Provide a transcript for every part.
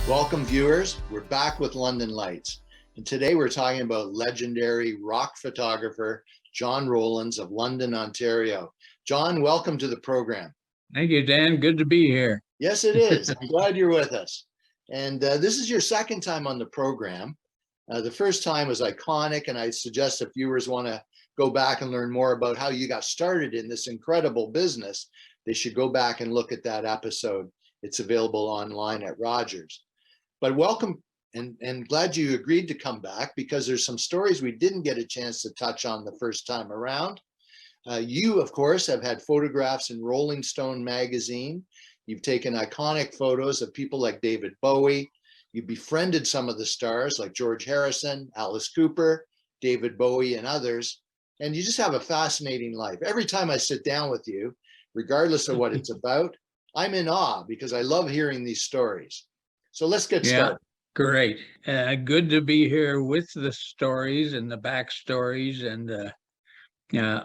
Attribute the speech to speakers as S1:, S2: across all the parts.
S1: Welcome, viewers. We're back with London Lights. And today we're talking about legendary rock photographer John Rowlands of London, Ontario. John, welcome to the program.
S2: Thank you, Dan. Good to be here.
S1: Yes, it is. I'm glad you're with us. And this is your second time on the program. The first time was iconic, and I suggest if viewers want to go back and learn more about how you got started in this incredible business, they should go back and look at that episode. It's available online at Rogers. But welcome, and glad you agreed to come back, because there's some stories we didn't get a chance to touch on the first time around. You, of course, have had photographs in Rolling Stone magazine. You've taken iconic photos of people like David Bowie. You befriended some of the stars like George Harrison, Alice Cooper, David Bowie, and others. And you just have a fascinating life. Every time I sit down with you, regardless of what it's about, I'm in awe because I love hearing these stories. So let's get started.
S2: Great. Good to be here with the stories and the backstories and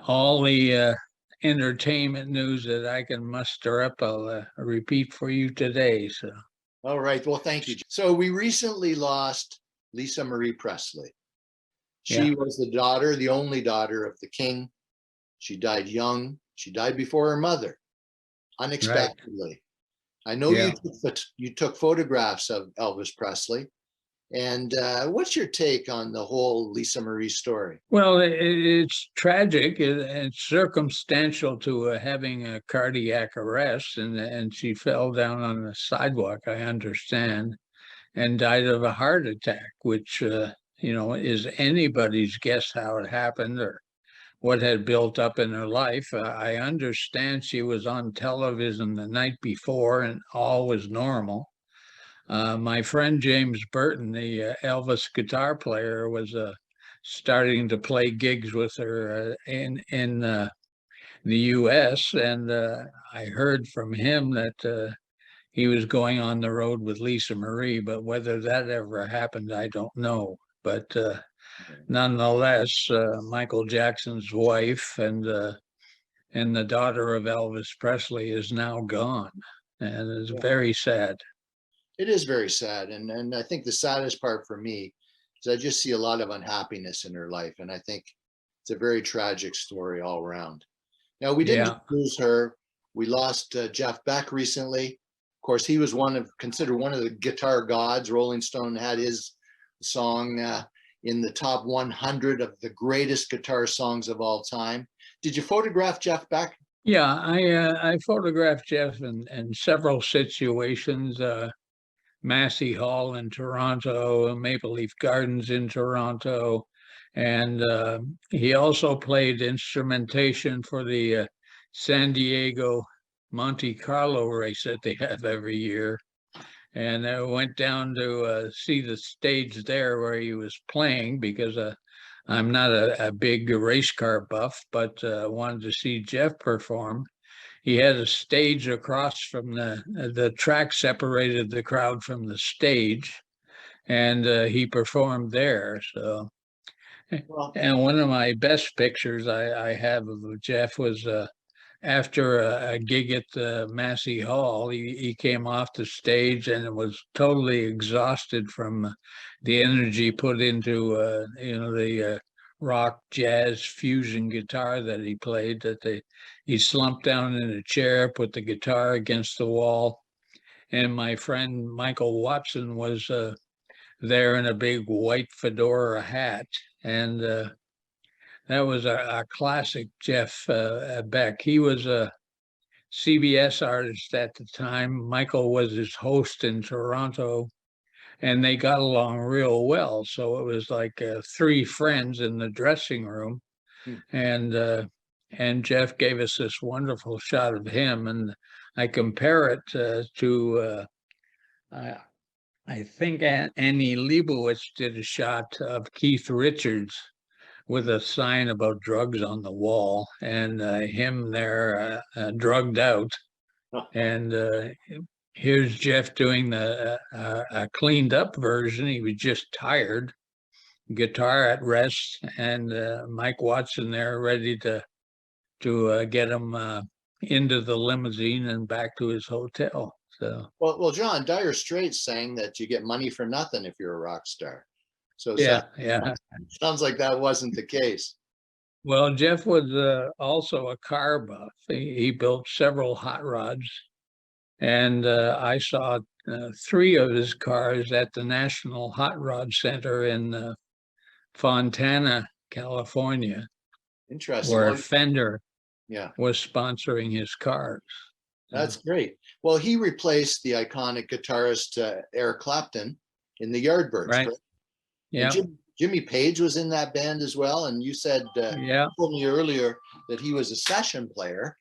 S2: all the entertainment news that I can muster up. I'll repeat for you today. So,
S1: all right. Well, thank you. So we recently lost Lisa Marie Presley. She was the daughter, the only daughter of the king. She died young. She died before her mother, unexpectedly. Right. I know you took photographs of Elvis Presley. And what's your take on the whole Lisa Marie story?
S2: Well, it's tragic. It's circumstantial to having a cardiac arrest, and she fell down on the sidewalk, I understand, and died of a heart attack, which, is anybody's guess how it happened or what had built up in her life. I understand she was on television the night before and all was normal. My friend James Burton, the Elvis guitar player, was starting to play gigs with her in the U.S., and I heard from him that he was going on the road with Lisa Marie, but whether that ever happened, I don't know. But nonetheless, Michael Jackson's wife and the daughter of Elvis Presley is now gone, and it's very sad.
S1: It is very sad, and I think the saddest part for me is I just see a lot of unhappiness in her life, and I think it's a very tragic story all around. Now, we didn't lose her. We lost Jeff Beck recently. Of course, he was considered one of the guitar gods. Rolling Stone had his song in the top 100 of the greatest guitar songs of all time. Did you photograph Jeff Beck?
S2: Yeah, I photographed Jeff in several situations. Massey Hall in Toronto, Maple Leaf Gardens in Toronto, and he also played instrumentation for the San Diego Monte Carlo race that they have every year. And I went down to see the stage there where he was playing, because I'm not a big race car buff, but wanted to see Jeff perform. He had a stage across from the track, separated the crowd from the stage, and he performed there. So, and one of my best pictures I have of Jeff was after a gig at the Massey Hall. He came off the stage and was totally exhausted from the energy put into the rock, jazz, fusion guitar that he played. He slumped down in a chair, put the guitar against the wall, and my friend Michael Watson was there in a big white fedora hat, and that was a classic Jeff Beck. He was a CBS artist at the time. Michael was his host in Toronto, and they got along real well. So it was like three friends in the dressing room, and Jeff gave us this wonderful shot of him, and I compare it to I think Annie Leibovitz did a shot of Keith Richards with a sign about drugs on the wall, and him there drugged out, and here's Jeff doing a cleaned up version. He was just tired, guitar at rest, and Mike Watson there ready to get him into the limousine and back to his hotel. So
S1: Well, John, Dire Straits sang that you get money for nothing if you're a rock star. So
S2: yeah, yeah.
S1: sounds like that wasn't the case.
S2: Well, Jeff was also a car buff. He built several hot rods, and I saw three of his cars at the National Hot Rod Center in Fontana, California,
S1: Interesting.
S2: where
S1: Well,
S2: Fender
S1: yeah,
S2: was sponsoring his cars.
S1: that's great. Well, he replaced the iconic guitarist Eric Clapton in the Yardbirds,
S2: Right.
S1: correct? And
S2: Yeah.
S1: Jimmy Page was in that band as well. And you said,
S2: Yeah.
S1: told me earlier that he was a session player.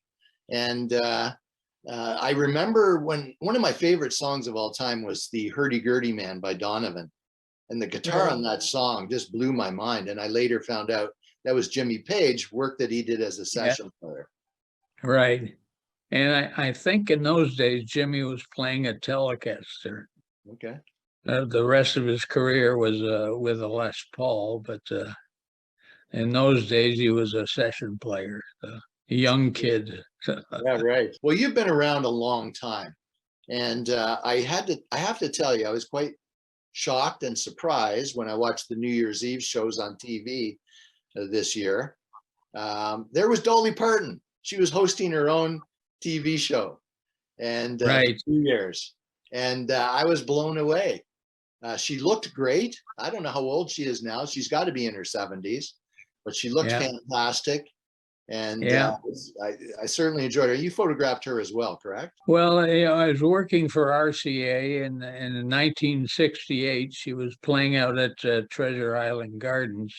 S1: And I remember when one of my favorite songs of all time was the Hurdy-Gurdy Man by Donovan. And the guitar on that song just blew my mind. And I later found out that was Jimmy Page, work that he did as a
S2: Yeah.
S1: session player.
S2: Right. And I think in those days, Jimmy was playing a Telecaster.
S1: Okay.
S2: The rest of his career was with a Les Paul, but in those days he was a session player, a young kid.
S1: Yeah, right. Well, you've been around a long time. And I have to tell you, I was quite shocked and surprised when I watched the New Year's Eve shows on TV this year. There was Dolly Parton. She was hosting her own TV show, and
S2: Right.
S1: 2 years, and I was blown away. She looked great. I don't know how old she is now. She's got to be in her 70s, but she looked
S2: Yeah.
S1: fantastic. And
S2: Yeah.
S1: I certainly enjoyed her. You photographed her as well, correct?
S2: Well, I was working for RCA in 1968. She was playing out at Treasure Island Gardens.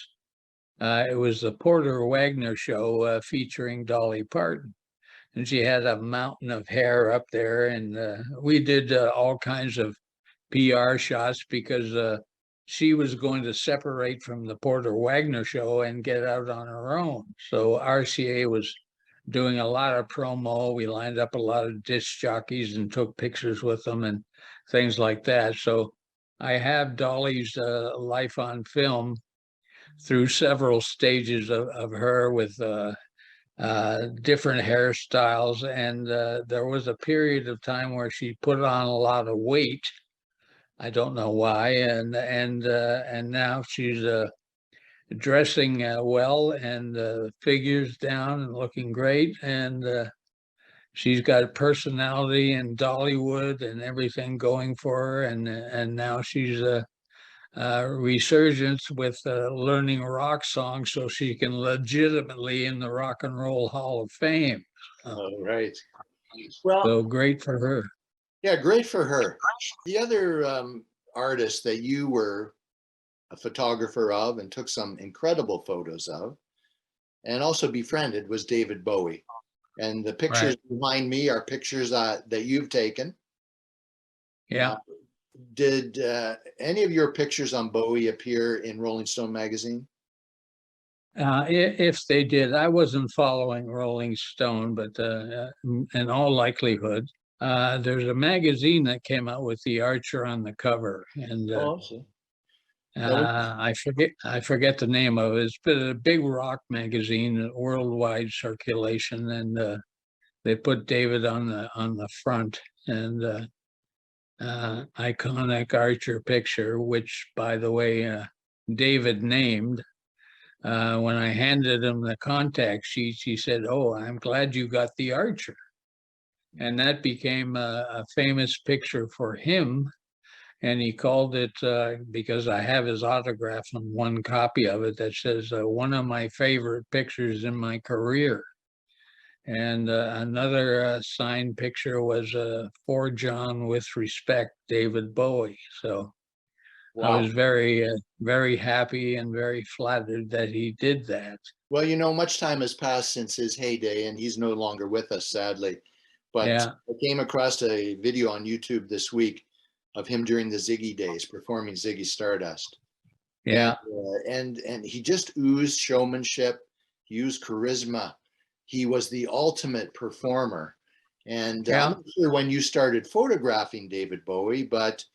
S2: It was the Porter Wagner show featuring Dolly Parton. And she had a mountain of hair up there. And we did all kinds of PR shots because she was going to separate from the Porter Wagner show and get out on her own. So RCA was doing a lot of promo. We lined up a lot of disc jockeys and took pictures with them and things like that. So I have Dolly's life on film through several stages of her with different hairstyles. And there was a period of time where she put on a lot of weight. I don't know why. And now she's dressing well and figures down and looking great. And she's got personality and Dollywood and everything going for her. And now she's resurgence with learning rock songs so she can legitimately in the Rock and Roll Hall of Fame.
S1: Oh, right. Well,
S2: So great for her.
S1: yeah, great for her. The other artist that you were a photographer of and took some incredible photos of and also befriended was David Bowie. And the pictures behind me are pictures that you've taken.
S2: Yeah.
S1: Did any of your pictures on Bowie appear in Rolling Stone magazine?
S2: If they did, I wasn't following Rolling Stone, but in all likelihood, there's a magazine that came out with the Archer on the cover, and I forget the name of it. It's been a big rock magazine, worldwide circulation, and they put David on the front, and iconic Archer picture, which, by the way, David named. When I handed him the contact sheets, he said, "Oh, I'm glad you got the Archer." And that became a famous picture for him. And he called it, because I have his autograph on one copy of it that says, one of my favorite pictures in my career. And another signed picture was for John with respect, David Bowie. So I
S1: Wow.
S2: was very, very happy and very flattered that he did that.
S1: Well, much time has passed since his heyday, and he's no longer with us, sadly. But
S2: Yeah.
S1: I came across a video on YouTube this week of him during the Ziggy days performing Ziggy Stardust.
S2: Yeah.
S1: And he just oozed showmanship. He used charisma. He was the ultimate performer. And I'm not sure when you started photographing David Bowie, but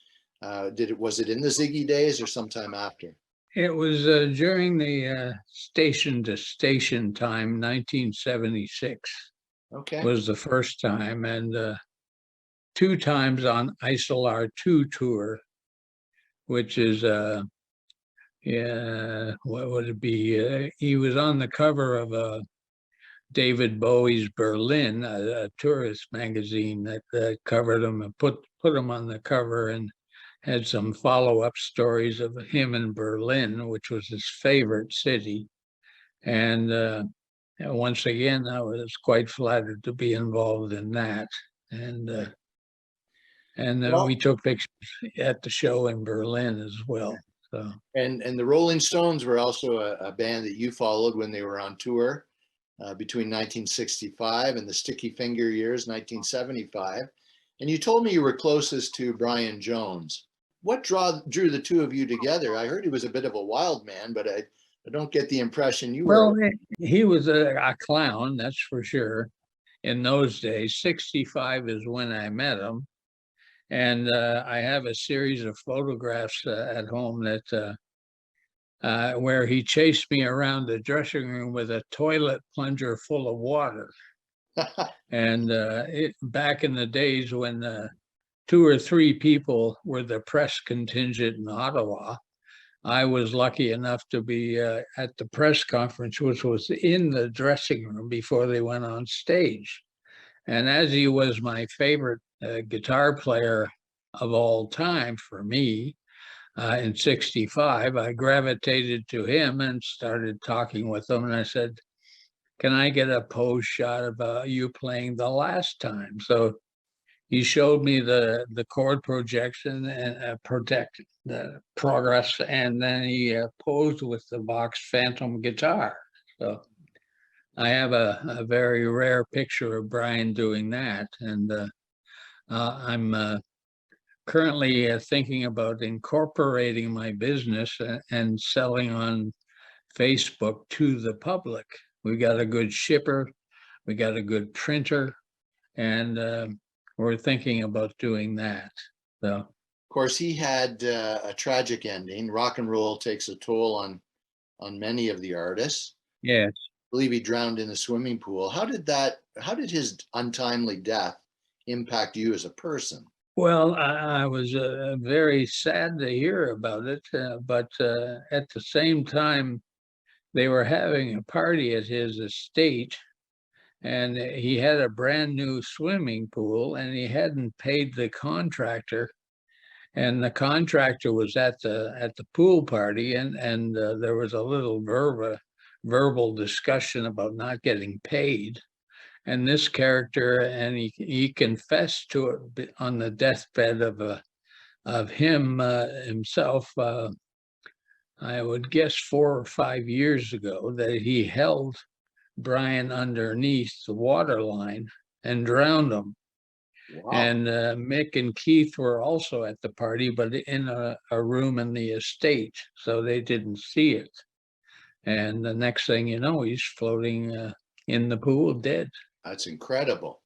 S1: was it in the Ziggy days or sometime after?
S2: It was during the Station to Station time, 1976.
S1: Okay.
S2: Was the first time, and 2 times on Isolar 2 tour, which is yeah, what would it be? He was on the cover of David Bowie's Berlin, a tourist magazine that covered him and put him on the cover, and had some follow-up stories of him in Berlin, which was his favorite city. And once again, I was quite flattered to be involved in that. And
S1: Well,
S2: we took pictures at the show in Berlin as well. So
S1: and the Rolling Stones were also a band that you followed when they were on tour between 1965 and the Sticky Finger years, 1975. And you told me you were closest to Brian Jones. What drew the two of you together? I heard he was a bit of a wild man, but I don't get the impression you were.
S2: well, he was a clown, that's for sure. In those days, 65 is when I met him. And I have a series of photographs at home that where he chased me around the dressing room with a toilet plunger full of water. And back in the days when 2 or 3 people were the press contingent in Ottawa, I was lucky enough to be at the press conference, which was in the dressing room before they went on stage. And as he was my favorite guitar player of all time for me, in 65, I gravitated to him and started talking with him. And I said, can I get a pose shot of you playing the last time? So he showed me the chord projection and the progress, and then he posed with the Vox Phantom guitar. So I have a very rare picture of Brian doing that, and I'm currently thinking about incorporating my business and selling on Facebook to the public. We got a good shipper, we got a good printer, and we're thinking about doing that. So,
S1: Of course, he had a tragic ending. Rock and roll takes a toll on many of the artists.
S2: yes.
S1: I believe he drowned in a swimming pool. How did his untimely death impact you as a person?
S2: Well, I was very sad to hear about it, but at the same time, they were having a party at his estate, and he had a brand new swimming pool, and he hadn't paid the contractor, and the contractor was at the pool party, and there was a little verbal discussion about not getting paid. And this character, and he confessed to it on the deathbed of him himself. I would guess 4 or 5 years ago, that he held Brian underneath the water line and drowned him.
S1: Wow.
S2: And Mick and Keith were also at the party, but in a room in the estate, so they didn't see it. And the next thing you know, he's floating in the pool, dead.
S1: That's incredible.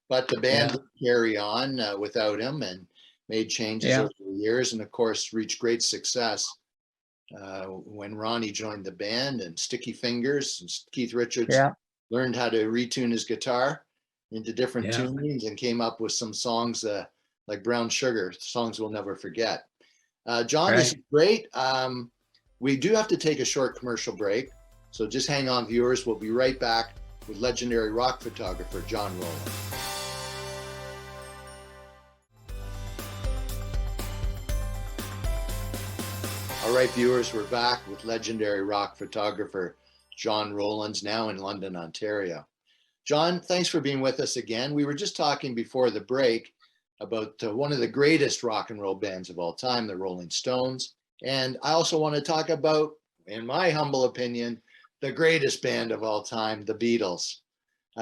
S1: But the band did carry on without him and made changes over the years, and of course reached great success when Ronnie joined the band, and Sticky Fingers and Keith Richards learned how to retune his guitar into different tunings and came up with some songs like Brown Sugar, songs we'll never forget. John, this is great. We do have to take a short commercial break, so just hang on, viewers. We'll be right back with legendary rock photographer John Rowlands. All right, viewers, we're back with legendary rock photographer John Rowlands, now in London, Ontario. John, thanks for being with us again. We were just talking before the break about one of the greatest rock and roll bands of all time, the Rolling Stones. And I also want to talk about, in my humble opinion, the greatest band of all time, the Beatles.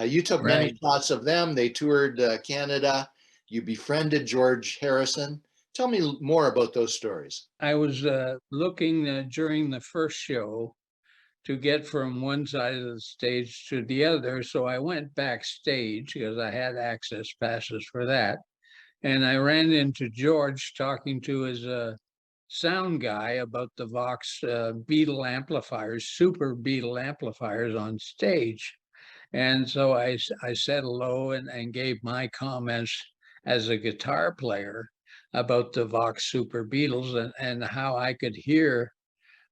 S1: You took many shots of them. They toured Canada. You befriended George Harrison. Tell me more about those stories.
S2: I was looking during the first show to get from one side of the stage to the other. So I went backstage because I had access passes for that. And I ran into George talking to his sound guy about the Vox Beatle amplifiers, super Beatle amplifiers on stage. And so I said hello and gave my comments. as a guitar player about the Vox Super Beatles and how I could hear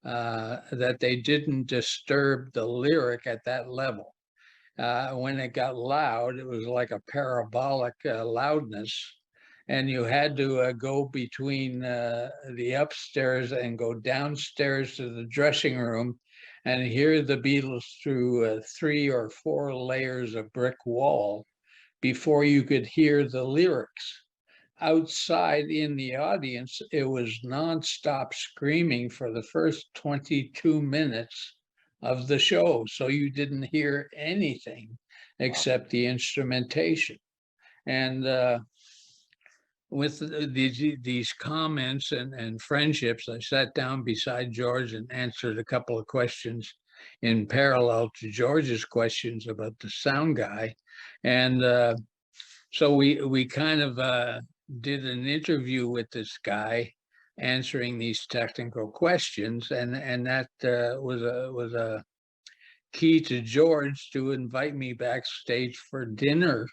S2: that they didn't disturb the lyric at that level. When it got loud, it was like a parabolic loudness, and you had to go between the upstairs and go downstairs to the dressing room and hear the Beatles through 3 or 4 layers of brick wall before you could hear the lyrics. Outside in the audience, it was nonstop screaming for the first 22 minutes of the show. So you didn't hear anything except the instrumentation. And with these comments and friendships, I sat down beside George and answered a couple of questions in parallel to George's questions about the sound guy. And so we kind of did an interview with this guy answering these technical questions, and that was a key to George to invite me backstage for dinner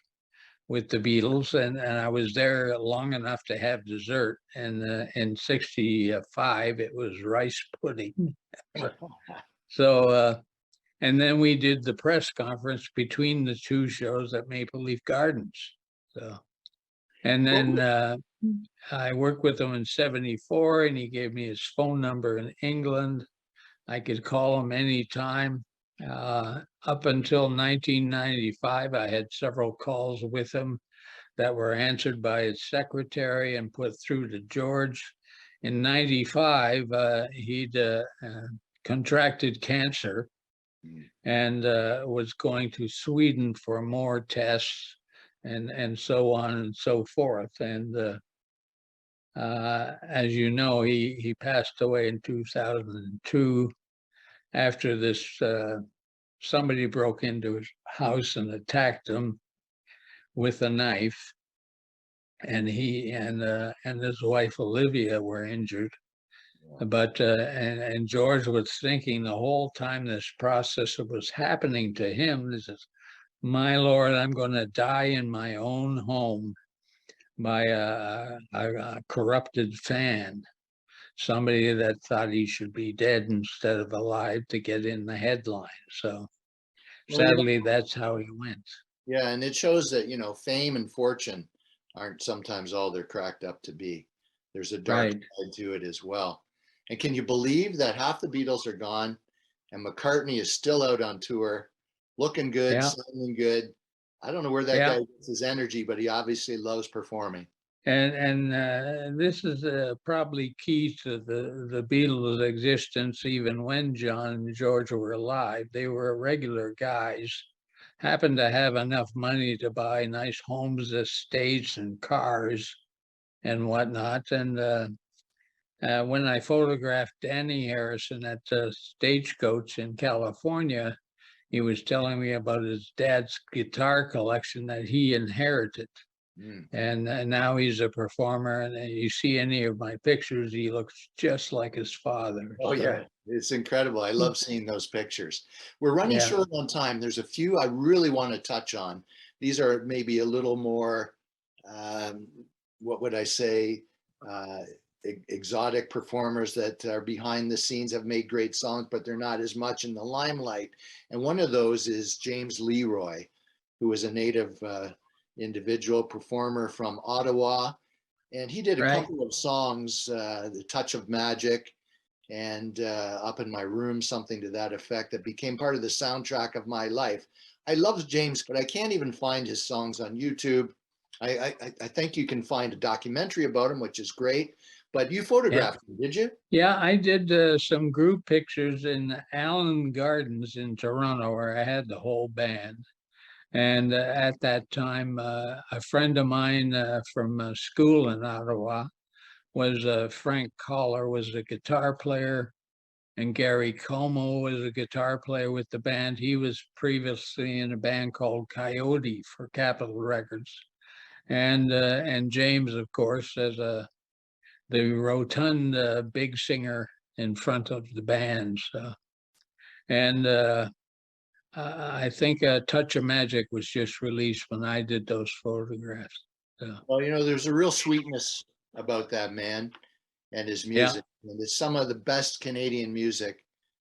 S2: with the Beatles, and I was there long enough to have dessert. And in '65, it was rice pudding. So and then we did the press conference between the 2 shows at Maple Leaf Gardens. So, and then I worked with him in '74, and he gave me his phone number in England. I could call him anytime. Up until 1995, I had several calls with him that were answered by his secretary and put through to George. In '95, he'd contracted cancer and was going to Sweden for more tests and so on and so forth. And as you know, he passed away in 2002 after this. Somebody broke into his house and attacked him with a knife, and he and his wife Olivia were injured. But and George was thinking the whole time this process was happening to him, this is, my Lord, I'm going to die in my own home by a corrupted fan, somebody that thought he should be dead instead of alive to get in the headlines. So sadly, that's how he went.
S1: Yeah, and it shows that, fame and fortune aren't sometimes all they're cracked up to be. There's a dark side to it as well. And can you believe that half the Beatles are gone and McCartney is still out on tour, looking good, sounding good? I don't know where that guy gets his energy, but he obviously loves performing.
S2: And this is probably key to the Beatles' existence. Even when John and George were alive, they were regular guys, happened to have enough money to buy nice homes, estates, and cars and whatnot. And when I photographed Danny Harrison at Stagecoach in California, he was telling me about his dad's guitar collection that he inherited. And now he's a performer, and you see any of my pictures, he looks just like his father.
S1: Oh, yeah, it's incredible. I love seeing those pictures. We're running short on time. There's a few I really want to touch on. These are maybe a little more, what would I say, exotic performers that are behind the scenes, have made great songs, but they're not as much in the limelight. And one of those is James Leroy, who is a native individual performer from Ottawa. And he did a couple of songs, The Touch of Magic and Up in My Room, something to that effect, that became part of the soundtrack of my life. I love James, but I can't even find his songs on YouTube. I think you can find a documentary about him, which is great. But you photographed him, did you?
S2: Yeah, I did some group pictures in Allen Gardens in Toronto, where I had the whole band. And at that time, a friend of mine from school in Ottawa was Frank Collar, was a guitar player, and Gary Como was a guitar player with the band. He was previously in a band called Coyote for Capitol Records, and James, of course, as the rotund big singer in front of the band. And I think Touch of Magic was just released when I did those photographs. So,
S1: Well, there's a real sweetness about that man and his
S2: yeah,
S1: music. And it's some of the best Canadian music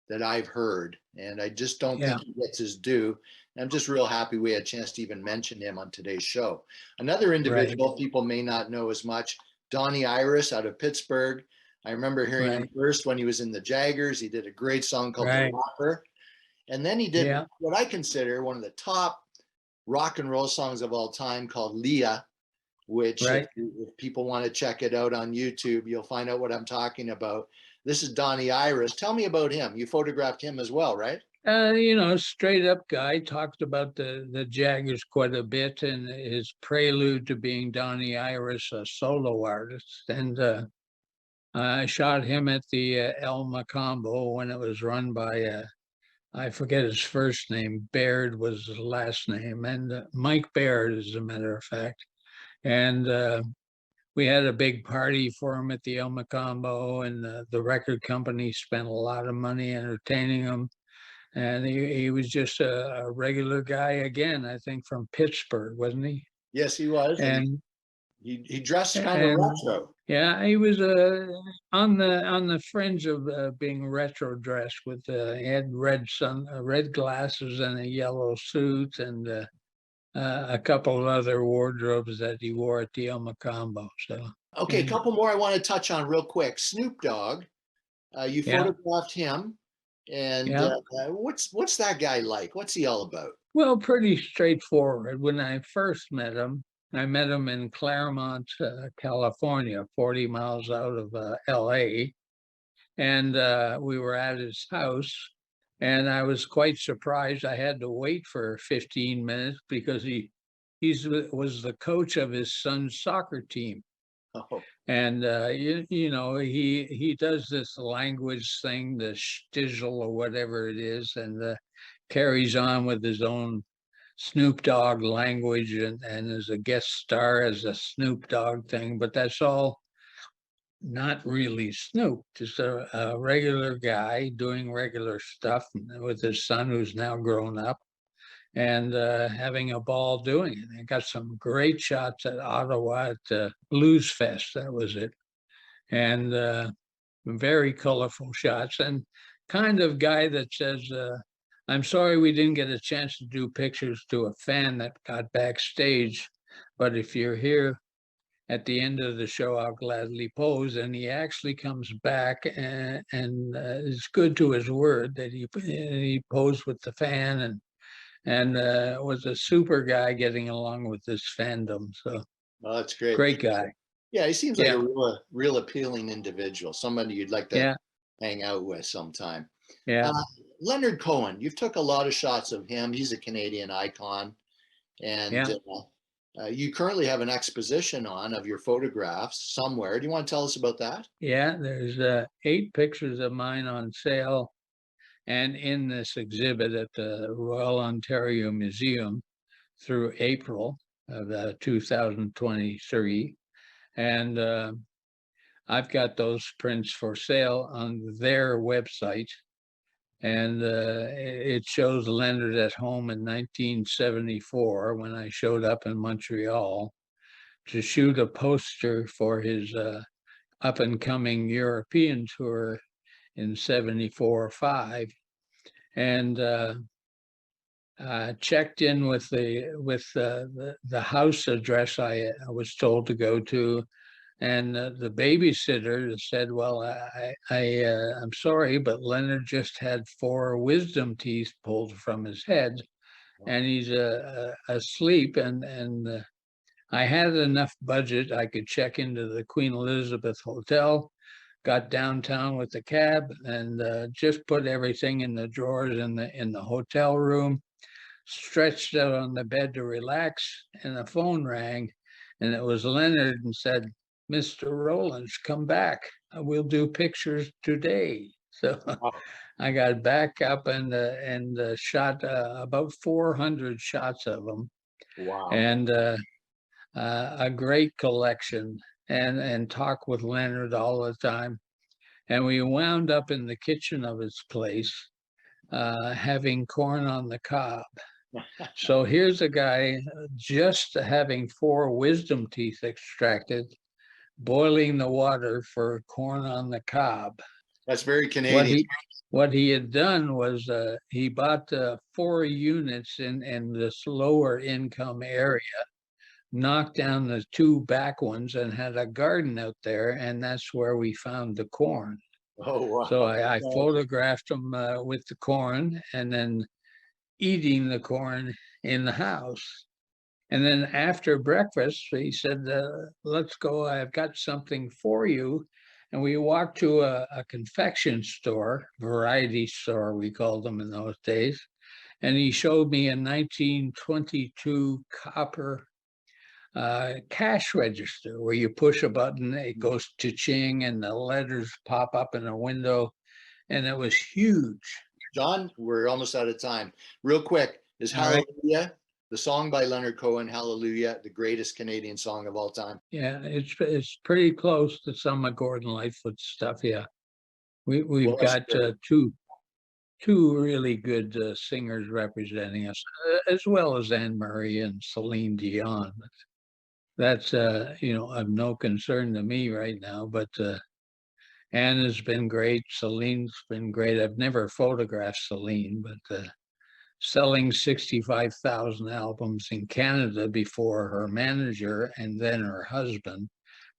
S1: that I've heard. And I just don't
S2: yeah,
S1: think he gets his due. And I'm just real happy we had a chance to even mention him on today's show. Another
S2: right,
S1: individual people may not know as much, Donnie Iris out of Pittsburgh. I remember hearing him
S2: right,
S1: first when he was in the Jaggers. He did a great song called The
S2: right.
S1: Rapper. And then he did
S2: Yeah,
S1: what I consider one of the top rock and roll songs of all time called Leah, which
S2: right.
S1: if people want to check it out on YouTube, you'll find out what I'm talking about. This is Donnie Iris. Tell me about him. You photographed him as well, right?
S2: Straight up guy, talked about the Jaggers quite a bit and his prelude to being Donnie Iris, a solo artist. And I shot him at the El Macombo when it was run by, I forget his first name, Baird was his last name, and Mike Baird, as a matter of fact. And we had a big party for him at the El Macombo, and the record company spent a lot of money entertaining him. And he was just a regular guy again, I think from Pittsburgh, wasn't he?
S1: Yes, he was, and
S2: And
S1: he dressed kind of
S2: and
S1: retro.
S2: yeah, he was on the fringe of being retro dressed with he had red glasses and a yellow suit and a couple of other wardrobes that he wore at the El Macombo. So
S1: Okay, a
S2: and
S1: couple more I want to touch on real quick. Snoop Dogg, you
S2: yeah,
S1: photographed him, and
S2: yeah.
S1: what's that guy like? What's he all about?
S2: Well, pretty straightforward. When I first met him, I met him in Claremont, California, 40 miles out of LA. And we were at his house. And I was quite surprised. I had to wait for 15 minutes because was the coach of his son's soccer team.
S1: Oh,
S2: And he does this language thing, the shtizzle or whatever it is, and carries on with his own Snoop Dogg language and as a guest star as a Snoop Dogg thing, but that's all not really Snoop, just a regular guy doing regular stuff with his son who's now grown up and having a ball doing it. I got some great shots at Ottawa at Blues Fest, that was it. And very colorful shots and kind of guy that says, I'm sorry we didn't get a chance to do pictures to a fan that got backstage, but if you're here at the end of the show, I'll gladly pose. And he actually comes back and is good to his word that he posed with the fan and was a super guy getting along with this fandom. So
S1: well, that's great.
S2: great guy.
S1: Yeah, he seems like a
S2: Yeah,
S1: real appealing individual, somebody you'd like to
S2: yeah,
S1: hang out with sometime.
S2: yeah,
S1: Uh, Leonard Cohen, you've took a lot of shots of him. He's a Canadian icon, and
S2: yeah.
S1: you currently have an exposition on of your photographs somewhere. Do you want to tell us about that?
S2: Yeah, there's 8 pictures of mine on sale and in this exhibit at the Royal Ontario Museum through April of 2023. And I've got those prints for sale on their website. And it shows Leonard at home in 1974 when I showed up in Montreal to shoot a poster for his up and coming European tour in 74 or 5 and checked in with the house address I was told to go to, and the babysitter said, "Well, I'm sorry, but Leonard just had 4 wisdom teeth pulled from his head, and he's asleep." And I had enough budget; I could check into the Queen Elizabeth Hotel, got downtown with the cab, and just put everything in the drawers in the hotel room, stretched out on the bed to relax, and the phone rang, and it was Leonard and said, "Mr. Rowlands, come back. We'll do pictures today." So
S1: Wow.
S2: I got back up and shot about 400 shots of them,
S1: Wow.
S2: and a great collection, and talk with Leonard all the time. And we wound up in the kitchen of his place having corn on the cob. So here's a guy just having 4 wisdom teeth extracted, boiling the water for corn on the cob.
S1: That's very
S2: What
S1: Canadian.
S2: he had done was he bought 4 units in this lower income area, knocked down the 2 back ones, and had a garden out there, and that's where we found the corn.
S1: Oh, wow.
S2: So I photographed him with the corn, and then eating the corn in the house. And then after breakfast, he said, let's go. I've got something for you. And we walked to a confection store, variety store, we called them in those days. And he showed me a 1922 copper cash register where you push a button, it goes to ching, and the letters pop up in a window. And it was huge.
S1: John, we're almost out of time. Real quick, is
S2: All right.
S1: Hallelujah, the song by Leonard Cohen, Hallelujah, the greatest Canadian song of all time?
S2: Yeah, it's pretty close to some of Gordon Lightfoot's stuff. Yeah, we've
S1: Well, that's
S2: got
S1: great.
S2: two really good singers representing us, as well as Anne Murray and Celine Dion. That's of no concern to me right now. But Anne has been great. Celine's been great. I've never photographed Celine, but selling 65,000 albums in Canada before her manager and then her husband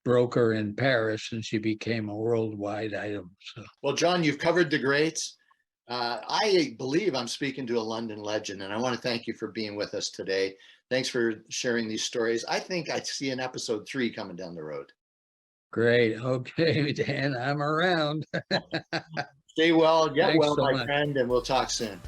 S2: broke her in Paris, and she became a worldwide item. So,
S1: Well, John, you've covered the greats. I believe I'm speaking to a London legend, and I want to thank you for being with us today. Thanks for sharing these stories. I think I see an episode 3 coming down the road.
S2: great. Okay, Dan, I'm around.
S1: Stay well, get
S2: Thanks
S1: well,
S2: so
S1: my
S2: much.
S1: friend, and we'll talk soon.